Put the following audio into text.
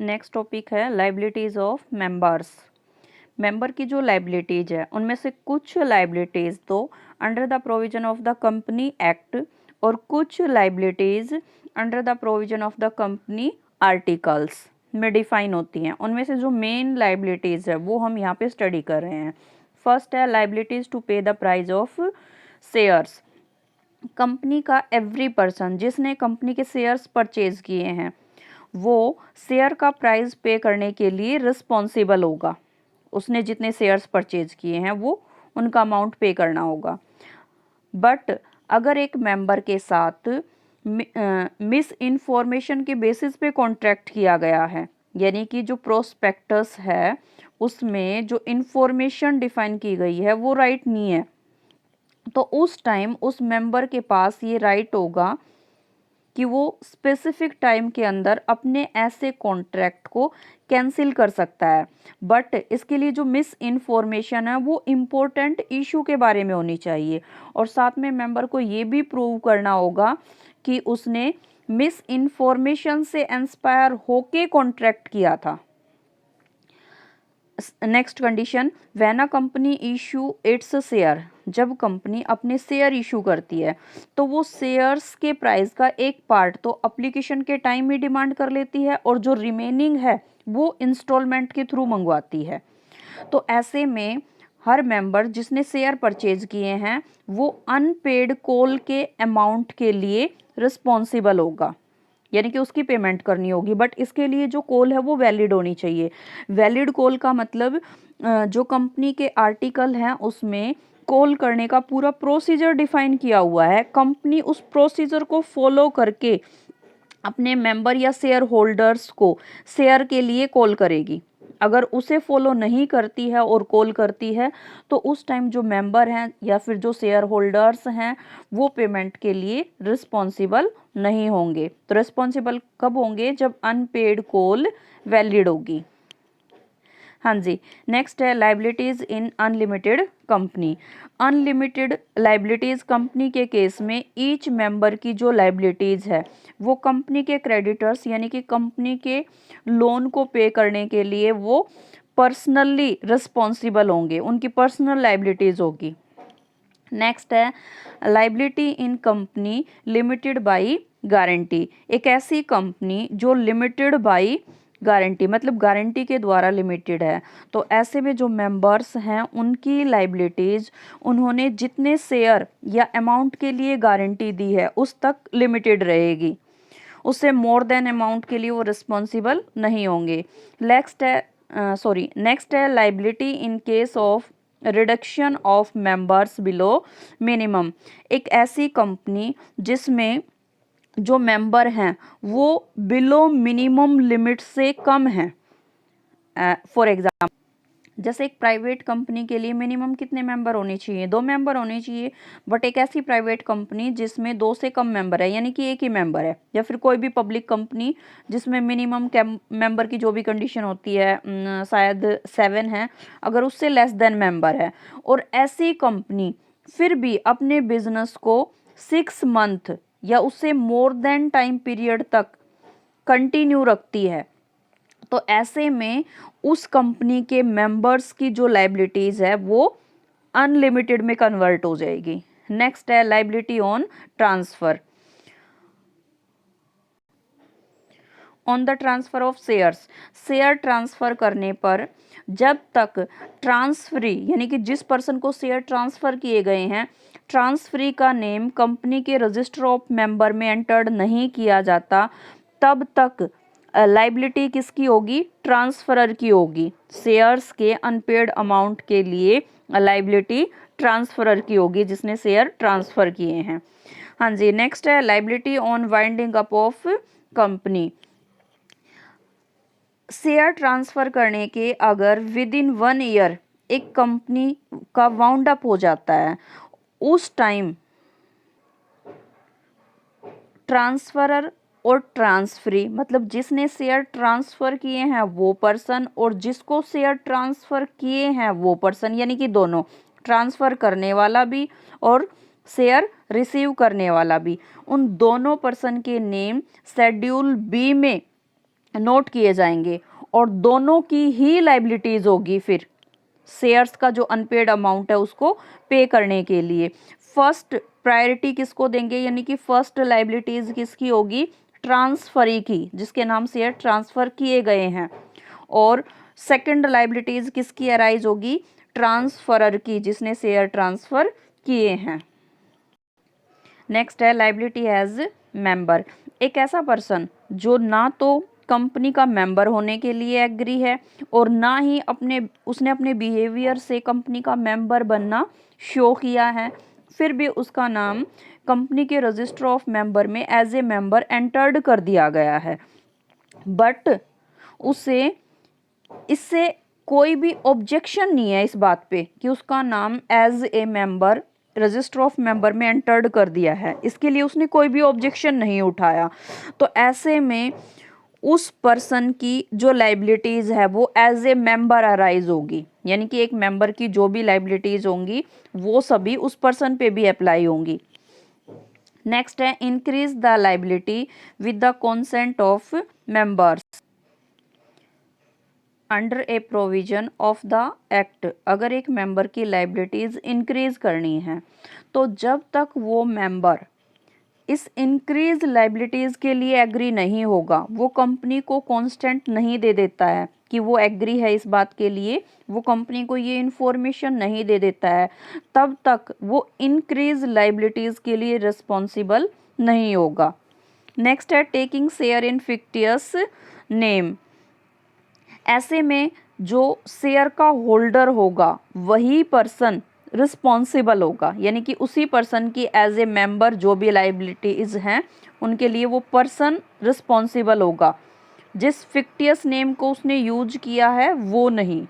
Next topic है liabilities of members. Member की जो लाइबिलिटीज है उनमें से कुछ लाइबिलिटीज तो under the provision of the company act और कुछ liabilities under the provision of the company articles में डिफाइन होती हैं। उनमें से जो मेन लाइबिलिटीज है वो हम यहाँ पे स्टडी कर रहे हैं। फर्स्ट है लाइबिलिटीज टू पे the price of shares. Company का एवरी पर्सन जिसने कंपनी के शेयर्स परचेज किए हैं वो शेयर का प्राइस पे करने के लिए रिस्पॉन्सिबल होगा। उसने जितने शेयर्स परचेज किए हैं वो उनका अमाउंट पे करना होगा। बट अगर एक मेंबर के साथ मिस इन्फॉर्मेशन के बेसिस पे कॉन्ट्रैक्ट किया गया है, यानी कि जो प्रोस्पेक्टस है उसमें जो इन्फॉर्मेशन डिफाइन की गई है वो राइट नहीं है, तो उस टाइम उस मेंबर के पास ये राइट होगा कि वो स्पेसिफिक टाइम के अंदर अपने ऐसे कॉन्ट्रैक्ट को कैंसिल कर सकता है। बट इसके लिए जो मिस इन्फॉर्मेशन है वो इम्पोर्टेंट इशू के बारे में होनी चाहिए और साथ में मेंबर को ये भी प्रूव करना होगा कि उसने मिस इन्फॉर्मेशन से इंस्पायर होके कॉन्ट्रैक्ट किया था। Next condition, when a company issue its share, जब कंपनी अपने शेयर इशू करती है तो वो शेयर्स के प्राइस का एक पार्ट तो अप्लीकेशन के टाइम में डिमांड कर लेती है और जो रिमेनिंग है वो इंस्टॉलमेंट के थ्रू मंगवाती है। तो ऐसे में हर मेंबर जिसने शेयर परचेज किए हैं वो अनपेड कॉल के अमाउंट के लिए रिस्पॉन्सिबल होगा, यानी कि उसकी पेमेंट करनी होगी। बट इसके लिए जो कॉल है वो वैलिड होनी चाहिए। वैलिड कॉल का मतलब जो कंपनी के आर्टिकल हैं उसमें कॉल करने का पूरा प्रोसीजर डिफाइन किया हुआ है। कंपनी उस प्रोसीजर को फॉलो करके अपने मेंबर या शेयर होल्डर्स को शेयर के लिए कॉल करेगी। अगर उसे फॉलो नहीं करती है और कॉल करती है तो उस टाइम जो मेंबर हैं या फिर जो शेयर होल्डर्स हैं वो पेमेंट के लिए रिस्पॉन्सिबल नहीं होंगे। तो रिस्पॉन्सिबल कब होंगे? जब अनपेड कॉल वैलिड होगी। हाँ जी, नेक्स्ट है लाइबिलिटीज़ इन unlimited company. Unlimited liabilities company के केस में ईच मेंबर की जो लाइबिलिटीज़ है वो कंपनी के क्रेडिटर्स यानी कि कंपनी के लोन को पे करने के लिए वो पर्सनली रिस्पॉन्सिबल होंगे, उनकी पर्सनल लाइबिलिटीज़ होगी। नेक्स्ट है liability in company limited by guarantee. एक ऐसी कंपनी जो लिमिटेड बाई गारंटी मतलब गारंटी के द्वारा लिमिटेड है, तो ऐसे में जो मेंबर्स हैं उनकी लाइबिलिटीज़ उन्होंने जितने शेयर या अमाउंट के लिए गारंटी दी है उस तक लिमिटेड रहेगी, उससे मोर देन अमाउंट के लिए वो रिस्पॉन्सिबल नहीं होंगे। नेक्स्ट है liability in case of reduction of members below minimum. एक ऐसी कंपनी जिसमें जो मेंबर हैं वो बिलो मिनिमम लिमिट से कम हैं। फॉर एग्जाम्पल जैसे एक प्राइवेट कंपनी के लिए मिनिमम कितने मेंबर होने चाहिए? 2 मेंबर होने चाहिए। बट एक ऐसी प्राइवेट कंपनी जिसमें 2 से कम मेंबर है यानी कि एक ही मेंबर है, या फिर कोई भी पब्लिक कंपनी जिसमें मिनिमम मेंबर की जो भी कंडीशन होती है शायद 7 है, अगर उससे लेस देन मेंबर है और ऐसी कंपनी फिर भी अपने बिजनेस को 6 मंथ या उससे मोर देन टाइम पीरियड तक कंटिन्यू रखती है, तो ऐसे में उस कंपनी के मेंबर्स की जो लाइबिलिटीज है वो अनलिमिटेड में कन्वर्ट हो जाएगी। नेक्स्ट है liability on transfer. On the transfer of shares, share transfer करने पर जब तक ट्रांसफरी यानी कि जिस पर्सन को शेयर ट्रांसफर किए गए हैं ट्रांसफरी का नेम कंपनी के रजिस्टर ऑफ मेंबर में एंटर्ड नहीं किया जाता, तब तक लाइबिलिटी किसकी होगी? ट्रांसफरर की होगी। शेयर्स के अनपेड अमाउंट के लिए लाइबिलिटी ट्रांसफरर की होगी जिसने शेयर ट्रांसफर किए हैं। हाँ जी, नेक्स्ट है liability on winding up of company. Share transfer करने के अगर विद इन 1 ईयर एक कंपनी का वाउंड अप हो जाता है उस टाइम ट्रांसफरर और ट्रांसफरी मतलब जिसने शेयर ट्रांसफर किए हैं वो पर्सन और जिसको शेयर ट्रांसफर किए हैं वो पर्सन, यानी कि दोनों, ट्रांसफर करने वाला भी और शेयर रिसीव करने वाला भी, उन दोनों पर्सन के नेम शेड्यूल बी में नोट किए जाएंगे और दोनों की ही लाइबिलिटीज होगी फिर शेयर्स का जो अनपेड अमाउंट है उसको पे करने के लिए। फर्स्ट प्रायोरिटी किसको देंगे, यानी कि फर्स्ट लाइबिलिटीज किसकी होगी, ट्रांसफरी की, जिसके नाम शेयर ट्रांसफर किए गए हैं। और सेकंड लाइबिलिटीज किसकी अराइज होगी, ट्रांसफरर की, जिसने शेयर ट्रांसफर किए हैं। नेक्स्ट है लाइबिलिटी एज मेंबर। एक ऐसा पर्सन जो ना तो कंपनी का मेंबर होने के लिए एग्री है और ना ही उसने अपने बिहेवियर से कंपनी का मेंबर बनना शो किया है, फिर भी उसका नाम कंपनी के रजिस्टर ऑफ मेंबर में एज ए मेंबर एंटर्ड कर दिया गया है, बट उसे इससे कोई भी ऑब्जेक्शन नहीं है इस बात पे कि उसका नाम as a member register of member में एंटर्ड कर दिया है, इसके लिए उसने कोई भी ऑब्जेक्शन नहीं उठाया। तो ऐसे में उस पर्सन की जो लाइबिलिटीज है वो एज ए मेंबर अराइज होगी, यानी कि एक मेंबर की जो भी लाइबिलिटीज होंगी वो सभी उस पर्सन पे भी अप्लाई होंगी। नेक्स्ट है increase the liability with the consent of members under A provision of the act. अगर एक मेंबर की लाइबिलिटीज इंक्रीज करनी है तो जब तक वो मेंबर इस इंक्रीज लाइबिलिटीज के लिए एग्री नहीं होगा, वो कंपनी को कांस्टेंट नहीं दे देता है कि वो एग्री है इस बात के लिए, वो कंपनी को ये इन्फॉर्मेशन नहीं दे देता है, तब तक वो इंक्रीज लाइबिलिटीज के लिए रिस्पॉन्सिबल नहीं होगा। नेक्स्ट है टेकिंग शेयर इन फिक्टियस नेम। ऐसे में जो शेयर का होल्डर होगा वही पर्सन रिस्पॉन्सिबल होगा, यानी कि उसी पर्सन की एज ए मेंबर जो भी लाइबिलिटीज हैं उनके लिए वो पर्सन रिस्पॉन्सिबल होगा, जिस फिक्टियस नेम को उसने यूज किया है वो नहीं।